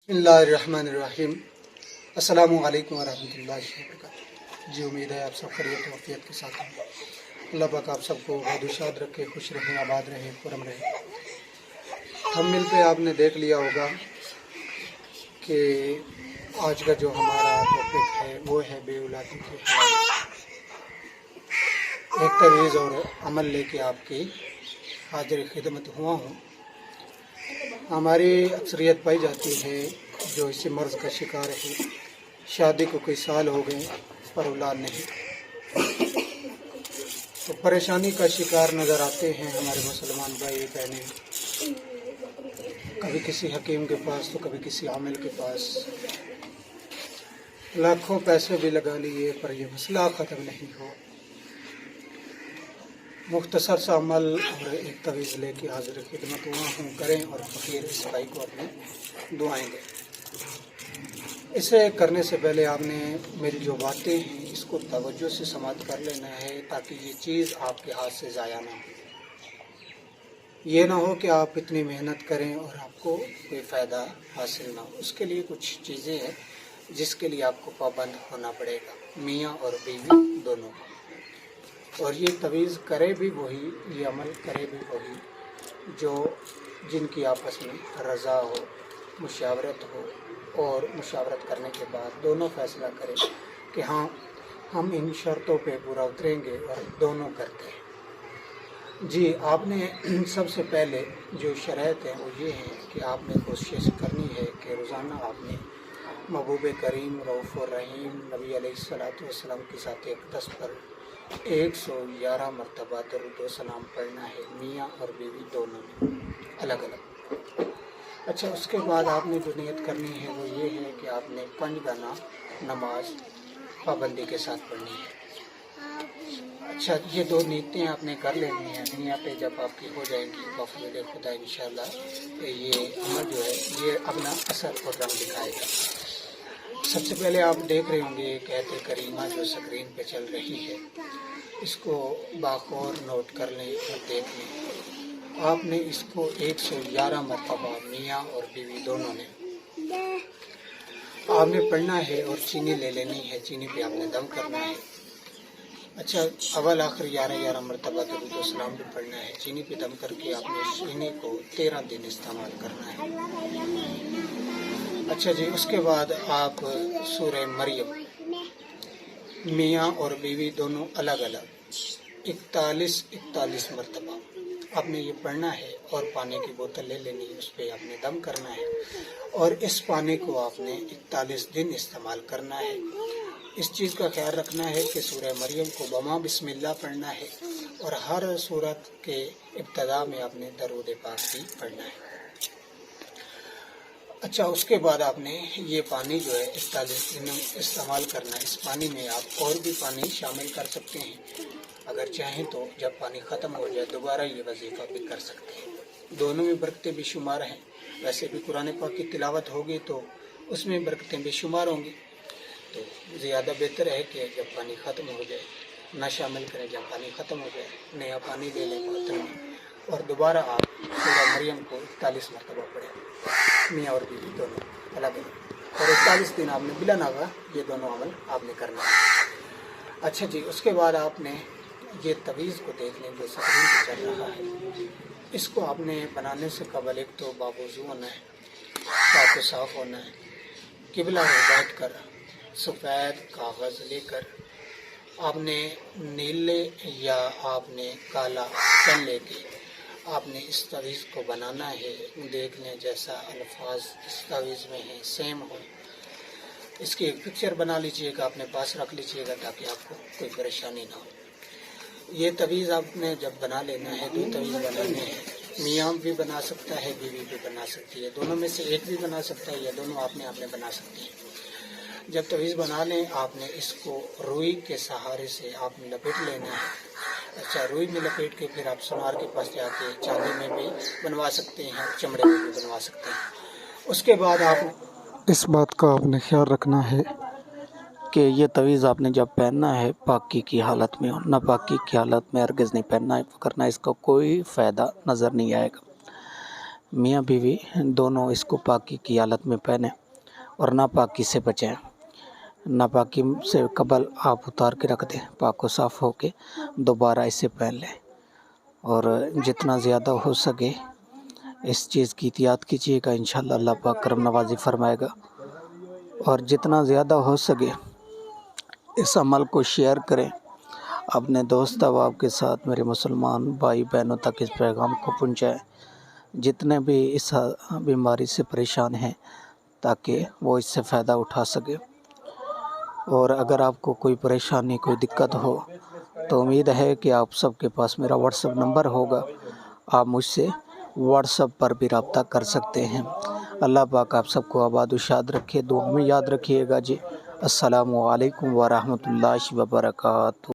बिस्मिल्लाहिर्रहमानिर्रहीम। अस्सलामु अलैकुम वरहमतुल्लाहि वबरकातुहू। जी, उम्मीद है आप सब खैरियत व आफियत के साथ हैं। अल्लाह पाक आप सबको बदुशाद रखे, खुश रहें, आबाद रहें, पुरम रहें। थंबनेल पे आपने देख लिया होगा कि आज का जो हमारा टॉपिक है वो है बेऔलादी के हवाले से एक तवीज़ और अमल लेके आपकी हाजिर खिदमत हुआ हूँ। हमारी अक्सरियत पाई जाती है जो इसी मर्ज़ का शिकार है, शादी को कई साल हो गए पर औलाद नहीं, तो परेशानी का शिकार नज़र आते हैं हमारे मुसलमान भाई बहनें। कभी किसी हकीम के पास तो कभी किसी आमिल के पास, लाखों पैसे भी लगा लिए पर यह मसला ख़त्म नहीं हो। मुख्तसर सा अमल और एक तवीज़ लेके हाजिर खिदमत हुआ हूँ, करें और फ़कीर इस भाई को अपने दुआएं दें। इसे करने से पहले आपने मेरी जो बातें हैं इसको तवज्जो से समाअत कर लेना है ताकि ये चीज़ आपके हाथ से ज़ाया ना हो। ये ना हो कि आप इतनी मेहनत करें और आपको कोई फ़ायदा हासिल ना हो। उसके लिए कुछ चीज़ें हैं जिसके लिए आपको पाबंद होना पड़ेगा, मियाँ और बीवी दोनों को। और ये तवीज़ करे भी वही, ये अमल करे भी वही जो जिनकी आपस में रज़ा हो, मुशावरत हो, और मुशावरत करने के बाद दोनों फ़ैसला करें कि हाँ हम इन शर्तों पे पूरा उतरेंगे और दोनों करते हैं। जी, आपने सबसे पहले जो शर्त है वो ये है कि आपने कोशिश करनी है कि रोज़ाना आपने महबूब करीम रऊफ़ रहीम नबी अलैहिस्सलातु वस्सलाम के साथ एक 10 पर 111 मरतबा दरूद व सलाम पढ़ना है, मियाँ और बीवी दोनों में अलग अलग। अच्छा, उसके बाद आपने जो नियत करनी है वो ये है कि आपने 5 गाना नमाज पाबंदी के साथ पढ़नी है। अच्छा, ये 2 नीयतें आपने कर लेनी है। दुनिया पे जब आपकी हो जाएंगी बफ़ज़ल खुदा इंशाअल्लाह ये अमल जो है ये अपना असर और रंग दिखाएगा। सबसे पहले आप देख रहे होंगे एक आयत करीमा जो स्क्रीन पे चल रही है, इसको बाखौर नोट कर लें और देख लें। आपने इसको 111 मरतबा मियाँ और बीवी दोनों ने आपने पढ़ना है और चीनी ले लेनी है, चीनी पे आपने दम करना है। अच्छा, अव्वल आखिर 11 मरतबा दरूद व सलाम भी पढ़ना है, चीनी पे दम करके आपने चीनी को 13 दिन इस्तेमाल करना है। अच्छा जी, उसके बाद आप सूरह मरियम मियाँ और बीवी दोनों अलग अलग 41 मरतबा आपने ये पढ़ना है और पानी की बोतल ले लेनी है, उस पर आपने दम करना है और इस पानी को आपने 41 दिन इस्तेमाल करना है। इस चीज़ का ख्याल रखना है कि सूरह मरियम को बमा बिस्मिल्लाह पढ़ना है और हर सूरत के इब्तदा में आपने दरूद पाक भी पढ़ना है। अच्छा, उसके बाद आपने ये पानी जो है 41 दिन इस्तेमाल करना है। इस पानी में आप और भी पानी शामिल कर सकते हैं, अगर चाहें तो जब पानी ख़त्म हो जाए दोबारा ये वजीफ़ा भी कर सकते हैं। दोनों में बरकतें बेशुमार हैं। वैसे भी कुरान पाक की तिलावत होगी तो उसमें बरकतें बेशुमार होंगी, तो ज़्यादा बेहतर है कि जब पानी ख़त्म हो जाए ना शामिल करें, जब पानी ख़त्म हो जाए नया पानी ले लें बर्तन में और दोबारा आप सूरह मरियम को 41 मरतबा पढ़ें, मियाँ और बीवी दोनों अलग अलग, और 41 दिन आपने बिला नागा ये दोनों अमल आपने करना है। अच्छा जी, उसके बाद आपने ये तवीज़ को देख लें जो स्क्रीन पर चल रहा है। इसको आपने बनाने से कबल एक तो बावुज़ू होना है, पाक साफ़ होना है, किबला में बैठ कर सफ़ेद कागज़ लेकर आपने नीले या आपने काला पेन लेके आपने इस तवीज़ को बनाना है। देख लें जैसा अल्फाज इस तवीज़ में है सेम हो। इसकी एक पिक्चर बना लीजिएगा, अपने पास रख लीजिएगा ताकि आपको कोई परेशानी ना हो। ये तवीज़ आपने जब बना लेना है, 2 तवीज़ बनाने हैं, मियाँ भी बना सकता है, बीवी भी बना सकती है, दोनों में से एक भी बना सकता है या दोनों आपने बना सकती है। जब तवीज़ बना लें आपने इसको रुई के सहारे से आपने लपेट लेना है। अच्छा, रुई में लपेट के फिर आप सुनार के पास जाके चांदी में भी बनवा सकते हैं, चमड़े में भी बनवा सकते हैं। उसके बाद आप इस बात का आपने ख्याल रखना है कि ये तवीज़ आपने जब पहनना है पाकी की हालत में और नापाकी की हालत में हरगिज़ नहीं पहनना है, करना इसका कोई फ़ायदा नज़र नहीं आएगा। میاں بیوی دونوں اس کو پاکی کی حالت میں پہنیں اور ناپاکی سے بچیں۔ ناپاکی سے قبل آپ اتار کے رکھ دیں، پاک و صاف ہو کے دوبارہ اسے پہن لیں، اور جتنا زیادہ ہو سکے اس چیز کی احتیاط کیجیے گا، انشاءاللہ اللہ پاک کرم نوازی فرمائے گا۔ اور جتنا زیادہ ہو سکے اس عمل کو شیئر کریں، اپنے دوست احباب کے ساتھ، میرے مسلمان بھائی بہنوں تک اس پیغام کو پہنچائیں، جتنے بھی اس بیماری سے پریشان ہیں، تاکہ وہ اس سے فائدہ اٹھا سکے۔ اور اگر آپ کو کوئی پریشانی، کوئی دقت ہو تو امید ہے کہ آپ سب کے پاس میرا واٹس ایپ نمبر ہوگا، آپ مجھ سے واٹس ایپ پر بھی رابطہ کر سکتے ہیں۔ اللہ پاک آپ سب کو آباد و شاد رکھے، دعا میں یاد رکھیے گا جی۔ السلام علیکم ورحمۃ اللہ وبرکاتہ۔